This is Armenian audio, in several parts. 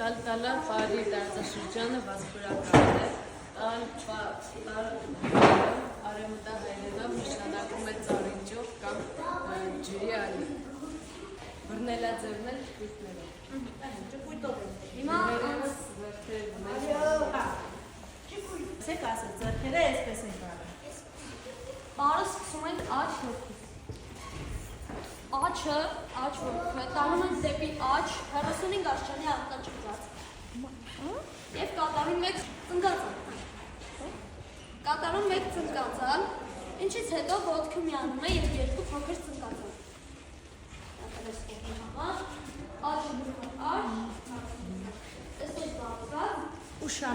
Տալա բարի տարածաշրջանը վասպուրական է, արևմտահայերենով նշանակում է ծառինջող կամ ջրի ալի, բռնելաձևն էլ ճպույտներով։ Հիմա Չեք ասել, ձեռքերը այսպես են կարել։ Բարը սկսում ենք աչ հոգից։ Աչը, աչ հոգը, տանում ենք դեպի աչ 35 աշխանի արտաճգած։ Եվ կատարում մեկ ծնկացան։ Կատարում մեկ ծնկացան, ինչից հետո ոտքը միանում է և երկու փոքր ծնկացան։ Աչ, աչ, այսպես բարձրած,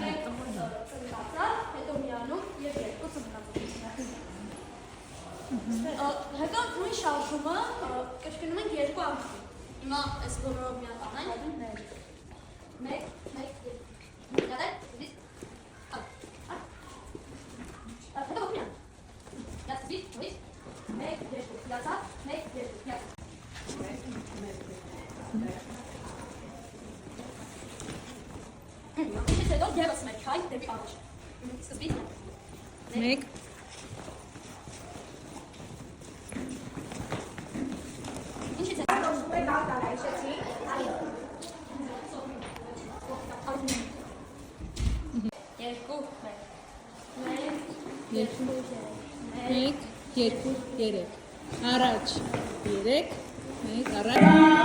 մեկ ծնկացան, հետո միանում և երկու ծնկացան։ Հետո նույն շարժումը կրկնում ենք երկու անգամ։ Հիմա այս բոլորով միան տանենք։ Մեկ, յատել, դիս, հետո միան։ Յատվի, դիս, մեկ, երկու, յատա, մեկ, երկու, յատա։ Ինչից հետո ևս մեկ հայ դեպի առաջ։ Սկզբից մեկ մեկ, երկու, երեք, առաջ, երեք, մեկ, առաջ